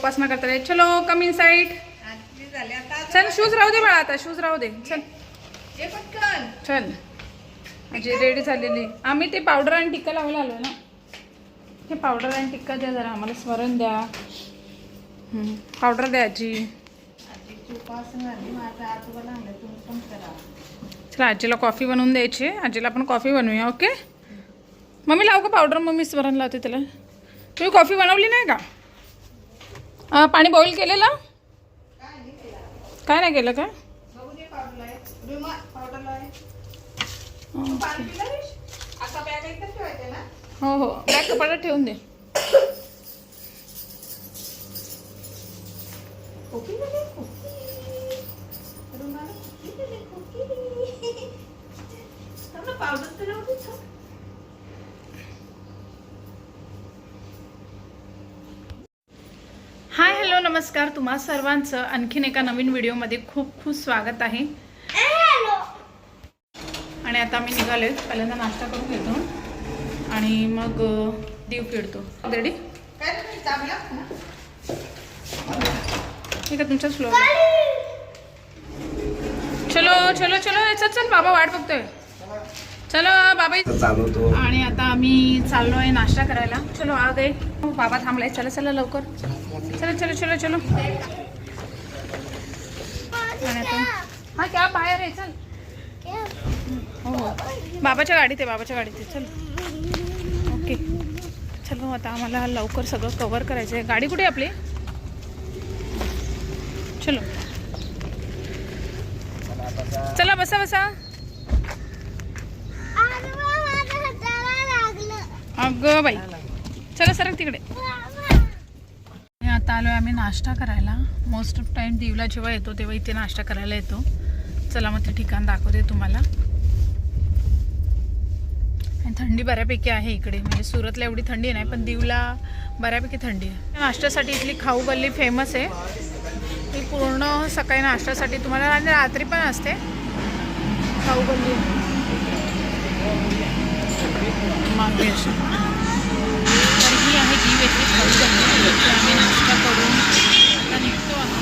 उपासना करतात आहे. चलो कम इन साइड. चल शूज राहू दे बाळा, आता शूज राहू दे. चल चल म्हणजे रेडी झालेली. आम्ही ते पावडर आणि टिक्का लावायला आलो ना. हे पावडर आणि टिक्का द्या जरा आम्हाला, स्मरण द्या. पावडर द्या आजी. चला आजीला कॉफी बनवून द्यायची. आजीला आपण कॉफी बनवूया. ओके मम्मी लावू का पावडर? मम्मी स्मरण लावते त्याला. तुम्ही कॉफी बनवली नाही का? पाणी बॉईल केलेलं? काय नाही केलं का? हो हो बॅग कपाटात ठेवून दे. हाय हॅलो नमस्कार, तुम्हा सर्वांचं आणखीन एका नवीन व्हिडिओमध्ये खूप खूप स्वागत आहे. आणि आता आम्ही निघालोय. पहिल्यांदा नाश्ता करून घेतो आणि मग दीव फिरतो. रेडी? ठीक आहे तुमच्या स्लो. चलो चलो चलो चल चल बाबा वाट बघतोय. चलो बाबा चालवतो. आणि आता आम्ही चाललो आहे नाश्ता करायला. चलो आ गए. बाबा थांबलाय. चला चला लवकर. चलो चलो चलो चलो. आणि आता हा क्या बाहेर आहे. चल हो हो बाबाच्या गाडीत आहे, बाबाच्या गाडीत आहे. चल ओके चलो. आता आम्हाला लवकर सगळं कव्हर करायचं आहे. गाडी कुठे आहे आपली? चलो चला बसा बसा. अगं बाई चला सरक तिकडे. आता आलोय आम्ही नाश्ता करायला. मोस्ट ऑफ टाइम दीवला जेव्हा येतो तेव्हा इथे नाश्ता करायला येतो. चला मग ते ठिकाण दाखवते तुम्हाला. आणि थंडी बऱ्यापैकी आहे इकडे, म्हणजे सुरतला एवढी थंडी नाही पण दीवला बऱ्यापैकी थंडी आहे. नाश्त्यासाठी इथली खाऊ गल्ली फेमस आहे. ती पूर्ण सकाळी नाश्त्यासाठी तुम्हाला आणि रात्री पण असते खाऊ गल्ली. मागे अशी तर ही आहे दीव येथली खाऊ गल्ली. आम्ही नाश्ता करून आता निघतो आम्ही.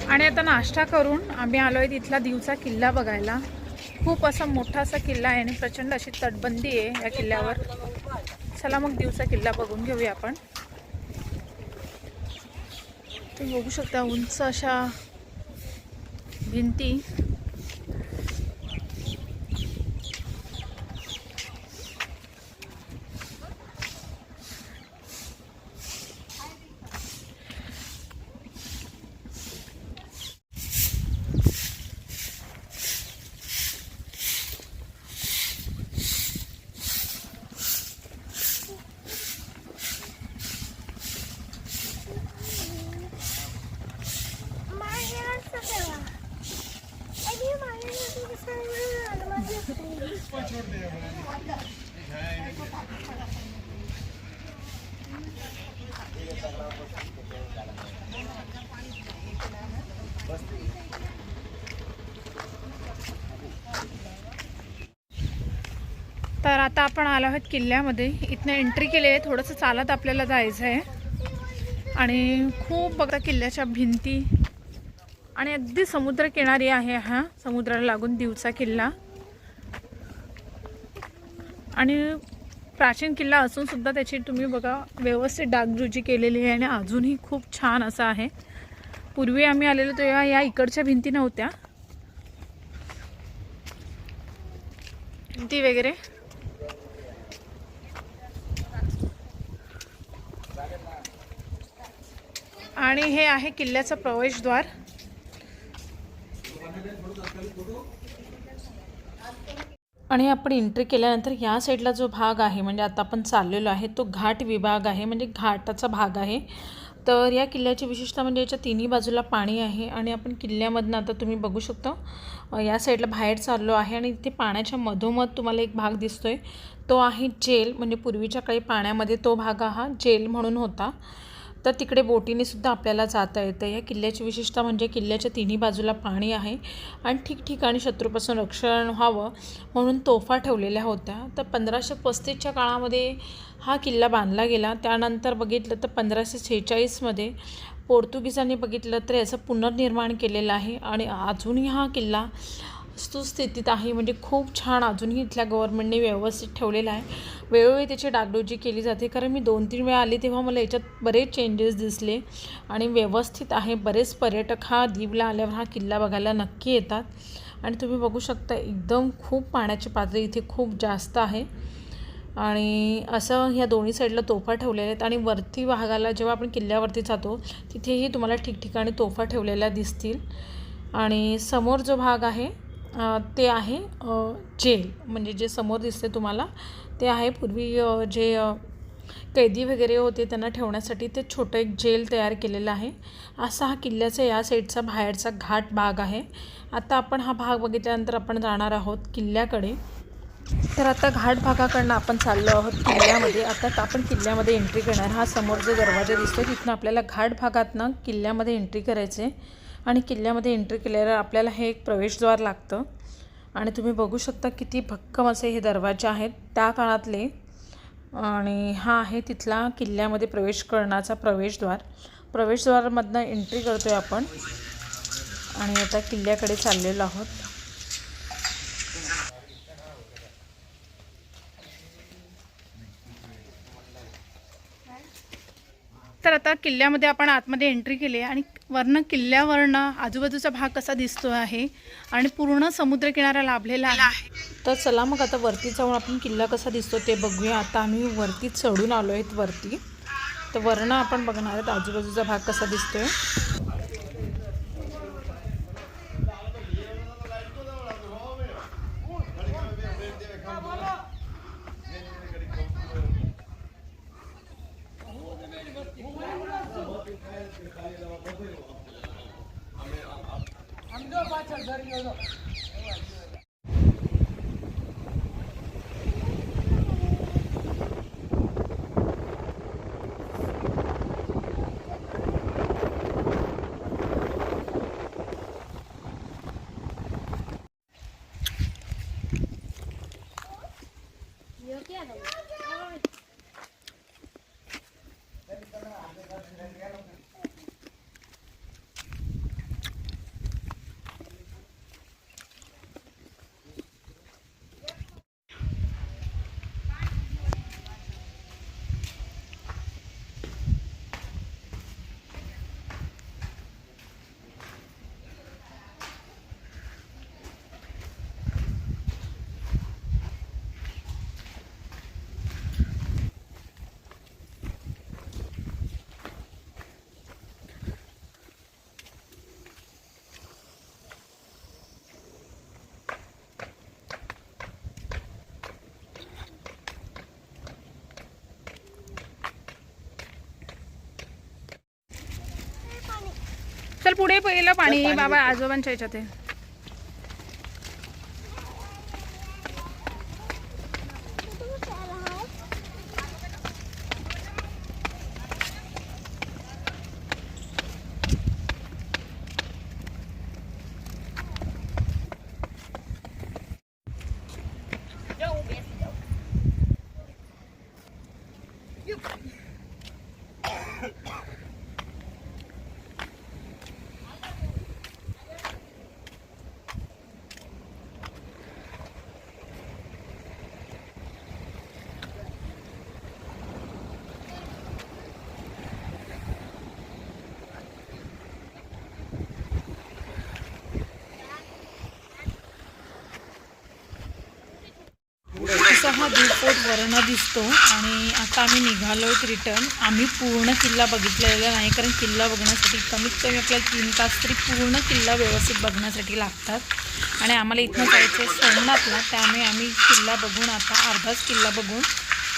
आणि आता नाश्ता करून आम्ही आलो आहे तिथला दीवचा किल्ला बघायला. खूप असा मोठा असा किल्ला आहे आणि प्रचंड अशी तटबंदी आहे या किल्ल्यावर. चला मग दीवचा किल्ला बघून घेऊया आपण. तुम्ही बघू शकता उंच अशा भिंती. तर आता आपण आलो आहोत किल्ल्यामध्ये. इथनं एंट्री केली आहे. थोडंसं चालत आपल्याला जायचं आहे. आणि खूप बघा किल्ल्याच्या भिंती आणि अगदी समुद्रकिनारी आहे हा समुद्राला लागून दीवचा किल्ला. आणि प्राचीन किल्ला असून सुद्धा त्याची तुम्ही बघा व्यवस्थित डागडुजी केलेली आहे आणि अजूनही खूप छान असा आहे. पूर्वी आम्ही आलेलो तेव्हा या इकडच्या भिंती नव्हत्या, भिंती वगैरे. आणि हे आहे किल्ल्याचं प्रवेशद्वार. आणि आपण एंट्री केल्यानंतर या साईडला जो भाग आहे म्हणजे आता आपण चाललेलो आहे तो घाट विभाग आहे, म्हणजे घाटाचा भाग आहे. तर या किल्ल्याची विशेषता म्हणजे याच्या तिन्ही बाजूला पाणी आहे. आणि आपण किल्ल्यामधनं आता तुम्ही बघू शकता या साईडला बाहेर चाललो आहे आणि इथे पाण्याच्या मधोमध तुम्हाला एक भाग दिसतोय तो आहे जेल. म्हणजे पूर्वीच्या काळी पाण्यामध्ये तो भाग हा जेल म्हणून होता. तर तिकडे बोटीने सुद्धा आपल्याला जाता येतं। या किल्ल्याची विशेषता म्हणजे किल्ल्याच्या तिन्ही बाजूला पाणी आहे आणि ठिकठिकाणी शत्रूपासून रक्षण व्हावं म्हणून तोफा ठेवलेल्या होत्या। तर 1535च्या काळामध्ये हा किल्ला बांधला गेला। त्यानंतर बघितलं तर 1546मध्ये पोर्तुगीजांनी बघितलं तर याचं पुनर्निर्माण केलेलं आहे आणि अजूनही हा किल्ला सुस्थितीत आहे। म्हणजे खूप छान अजूनही इथल्या गव्हर्नमेंटने व्यवस्थित ठेवलेला आहे। वेळोवेळी त्याची डागडुजी केली जाते, कारण मी 2-3 वेळा आले तेव्हा मला याच्यात बरेच चेंजेस दिसले आणि व्यवस्थित आहे। बरेच पर्यटक हा दीवला आल्यावर हा किल्ला बघायला नक्की येतात आणि तुम्ही बघू शकता एकदम खूप पाण्याची पातळी इथे खूप जास्त आहे आणि असं ह्या दोन्ही साईडला तोफा ठेवलेल्या आहेत आणि वरती भागाला जेव्हा आपण किल्ल्यावरती जातो तिथेही तुम्हाला ठिकठिकाणी तोफा ठेवलेल्या दिसतील। आणि समोर जो भाग आहे ते आहे जेल, म्हणजे जे समोर दिसते तुम्हाला ते आहे पूर्वी जे कैदी वगैरे होते त्यांना ठेवण्यासाठी ते छोटं एक जेल तयार केलेलं आहे। असा हा किल्ल्याचा या साईडचा बाहेरचा घाट भाग आहे। आता आपण हा भाग बघितल्यानंतर आपण जाणार आहोत किल्ल्याकडे। तर आता घाट भागाकडनं आपण चाललो आहोत किल्ल्यामध्ये। आता आपण किल्ल्यामध्ये एंट्री करणार। हा समोर जो दरवाजा दिसतो तिथून आपल्याला घाट भागातनं किल्ल्यामध्ये एंट्री करायचे आणि किल्ल्यामध्ये एंट्री केल्यावर आपल्याला हे एक प्रवेशद्वार लागतं आणि तुम्ही बघू शकता किती भक्कम असे हे दरवाजे आहेत त्या काळातले आणि हा आहे तिथला किल्ल्यामध्ये प्रवेश करण्याचा प्रवेशद्वार। प्रवेशद्वारामधनं एंट्री करतोय आपण आणि आता किल्ल्याकडे चाललेलो आहोत। तर आता किल्ल्यामध्ये आपण आतमध्ये एंट्री केली आणि किल्ल्यावरनं आजूबाजूचा भाग कसा दिसतो आहे आणि पूर्ण समुद्रकिनारा लाभलेला आहे। तर चला मग आता वरती जाऊन आपण किल्ला कसा दिसतो ते बघूया। आता आम्ही वरती चढून आलो आहेत वरती, तर वरनं आपण बघणार आहोत आजूबाजूचा भाग कसा दिसतोय। चल पुढे पहिलं पाणी बाबा आजोबांच्या ह्याच्यात आहे। असा हा दूरपोट वरनं दिसतो आणि आता आम्ही निघालो आहोत रिटर्न। आम्ही पूर्ण किल्ला बघितलेला नाही, कारण किल्ला बघण्यासाठी कमीत कमी आपल्याला 3 तास तरी पूर्ण किल्ला व्यवस्थित बघण्यासाठी लागतात आणि आम्हाला इथनं जायचं आहे सोमनाथला, त्यामुळे आम्ही किल्ला बघून आता अर्धाच किल्ला बघून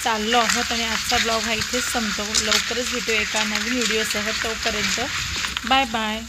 चाललो आहोत आणि आजचा ब्लॉग हा इथेच संपतो। लवकरच भेटू एका नवीन व्हिडिओसह, तोपर्यंत बाय बाय।